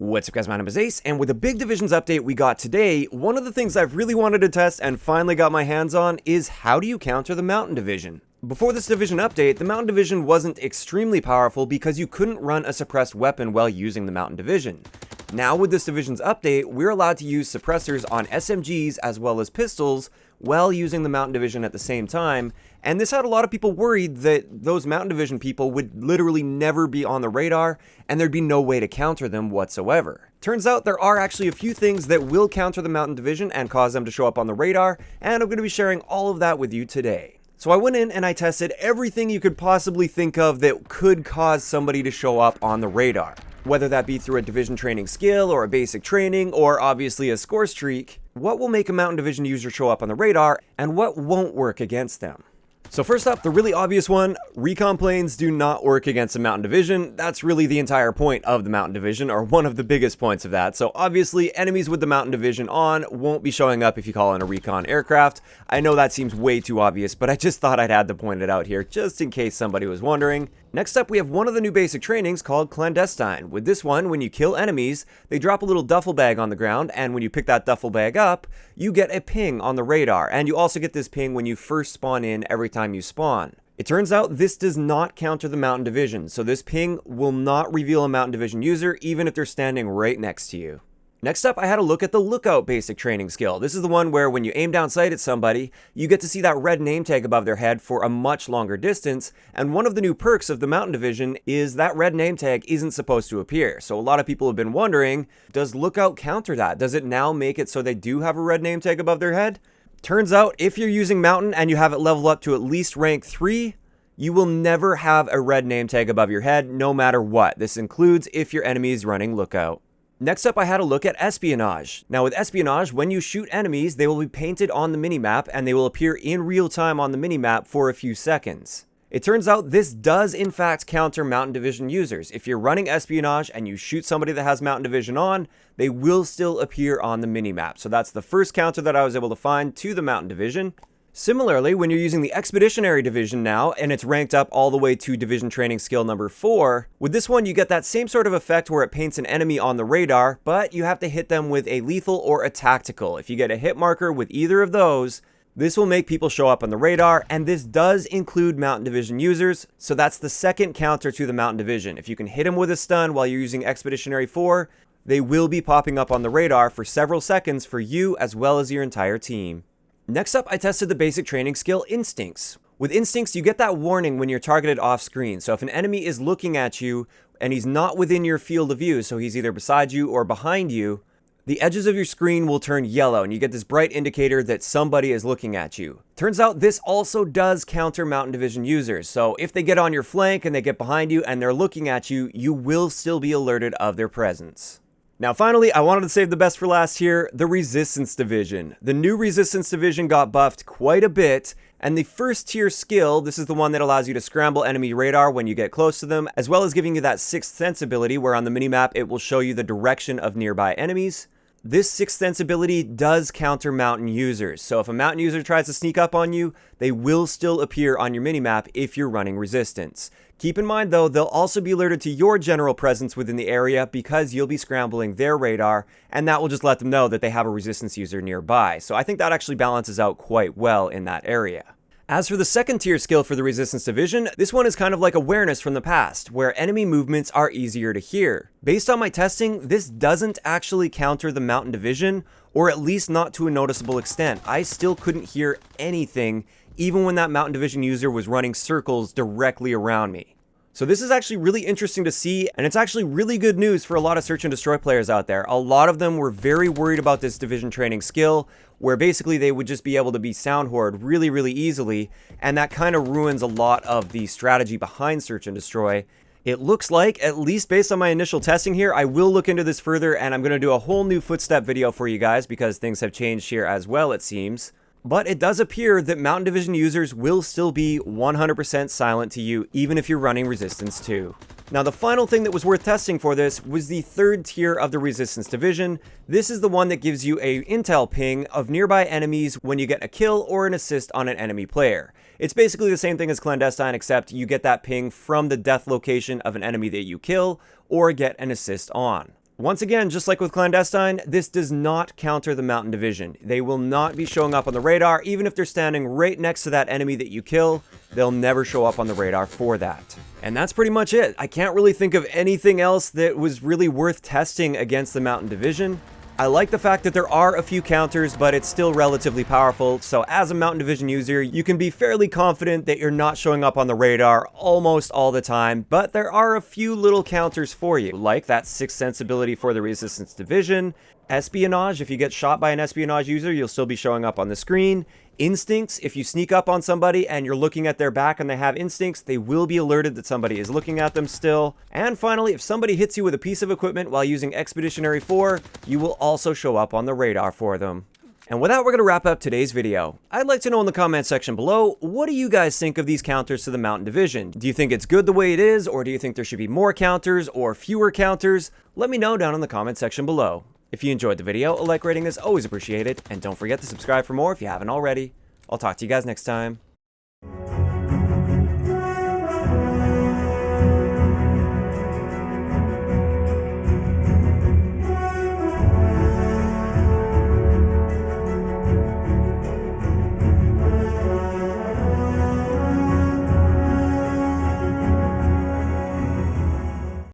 What's up guys, my name is Ace, and with the big divisions update we got today, one of the things I've really wanted to test and finally got my hands on is how do you counter the Mountain Division. Before this division update, the Mountain Division wasn't extremely powerful because you couldn't run a suppressed weapon while using the Mountain Division. Now with this division's update, we're allowed to use suppressors on SMGs as well as pistols while using the Mountain Division at the same time, and this had a lot of people worried that those Mountain Division people would literally never be on the radar and there'd be no way to counter them whatsoever. Turns out there are actually a few things that will counter the Mountain Division and cause them to show up on the radar, and I'm going to be sharing all of that with you today. So I went in and I tested everything you could possibly think of that could cause somebody to show up on the radar. Whether that be through a division training skill or a basic training or obviously a score streak, what will make a Mountain Division user show up on the radar and what won't work against them. So first up, the really obvious one, recon planes do not work against a Mountain Division. That's really the entire point of the Mountain Division, or one of the biggest points of that. So obviously, enemies with the Mountain Division on won't be showing up if you call in a recon aircraft. I know that seems way too obvious, but I just thought I'd had to point it out here, just in case somebody was wondering. Next up, we have one of the new basic trainings called clandestine. With this one, when you kill enemies, they drop a little duffel bag on the ground, and when you pick that duffel bag up, you get a ping on the radar, and you also get this ping when you first spawn in every time you spawn. It turns out this does not counter the Mountain Division, so this ping will not reveal a Mountain Division user even if they're standing right next to you. Next up, I had a look at the lookout basic training skill. This is the one where when you aim down sight at somebody, you get to see that red name tag above their head for a much longer distance, and one of the new perks of the Mountain Division is that red name tag isn't supposed to appear. So a lot of people have been wondering, does lookout counter that? Does it now make it so they do have a red name tag above their head? Turns out, if you're using Mountain and you have it leveled up to at least rank 3, you will never have a red name tag above your head, no matter what. This includes if your enemy is running lookout. Next up, I had a look at espionage. Now with espionage, when you shoot enemies, they will be painted on the minimap and they will appear in real time on the minimap for a few seconds. It turns out this does in fact counter Mountain Division users. If you're running espionage and you shoot somebody that has Mountain Division on, they will still appear on the minimap. So that's the first counter that I was able to find to the Mountain Division. Similarly, when you're using the expeditionary division now, and it's ranked up all the way to division training skill number 4, with this one you get that same sort of effect where it paints an enemy on the radar, but you have to hit them with a lethal or a tactical. If you get a hit marker with either of those, this will make people show up on the radar, and this does include Mountain Division users, so that's the second counter to the Mountain Division. If you can hit them with a stun while you're using Expeditionary 4, they will be popping up on the radar for several seconds for you as well as your entire team. Next up, I tested the basic training skill Instincts. With Instincts, you get that warning when you're targeted off screen. So if an enemy is looking at you and he's not within your field of view, so he's either beside you or behind you, the edges of your screen will turn yellow and you get this bright indicator that somebody is looking at you. Turns out this also does counter Mountain Division users. So if they get on your flank and they get behind you and they're looking at you, you will still be alerted of their presence. Now finally, I wanted to save the best for last here, the Resistance Division. The new Resistance Division got buffed quite a bit, and the first tier skill, this is the one that allows you to scramble enemy radar when you get close to them, as well as giving you that Sixth Sense ability where on the minimap it will show you the direction of nearby enemies. This Sixth Sense ability does counter Mountain users, so if a Mountain user tries to sneak up on you, they will still appear on your minimap if you're running Resistance. Keep in mind though, they'll also be alerted to your general presence within the area because you'll be scrambling their radar, and that will just let them know that they have a Resistance user nearby. So I think that actually balances out quite well in that area. As for the second tier skill for the Resistance Division, this one is kind of like awareness from the past, where enemy movements are easier to hear. Based on my testing, this doesn't actually counter the Mountain Division, or at least not to a noticeable extent. I still couldn't hear anything, even when that Mountain Division user was running circles directly around me. So this is actually really interesting to see, and it's actually really good news for a lot of search and destroy players out there. A lot of them were very worried about this division training skill, where basically they would just be able to be sound hoard really, really easily, and that kind of ruins a lot of the strategy behind search and destroy. It looks like, at least based on my initial testing here, I will look into this further, and I'm going to do a whole new footstep video for you guys because things have changed here as well, it seems. But it does appear that Mountain Division users will still be 100% silent to you, even if you're running Resistance 2. Now the final thing that was worth testing for this was the third tier of the Resistance Division. This is the one that gives you a intel ping of nearby enemies when you get a kill or an assist on an enemy player. It's basically the same thing as clandestine, except you get that ping from the death location of an enemy that you kill or get an assist on. Once again, just like with clandestine, this does not counter the mountain division. They will not be showing up on the radar, even if they're standing right next to that enemy that you kill. They'll never show up on the radar for that. And that's pretty much it. I can't really think of anything else that was really worth testing against the mountain division. I like the fact that there are a few counters, but it's still relatively powerful, so as a Mountain Division user, you can be fairly confident that you're not showing up on the radar almost all the time, but there are a few little counters for you, like that 6th sense ability for the Resistance Division, espionage. If you get shot by an espionage user, you'll still be showing up on the screen. Instincts, if you sneak up on somebody and you're looking at their back and they have instincts, they will be alerted that somebody is looking at them still. And finally, if somebody hits you with a piece of equipment while using Expeditionary 4, you will also show up on the radar for them. And with that, we're going to wrap up today's video. I'd like to know in the comment section below, what do you guys think of these counters to the Mountain Division? Do you think it's good the way it is, or do you think there should be more counters or fewer counters? Let me know down in the comment section below. If you enjoyed the video, a like rating is always appreciated, and don't forget to subscribe for more if you haven't already. I'll talk to you guys next time.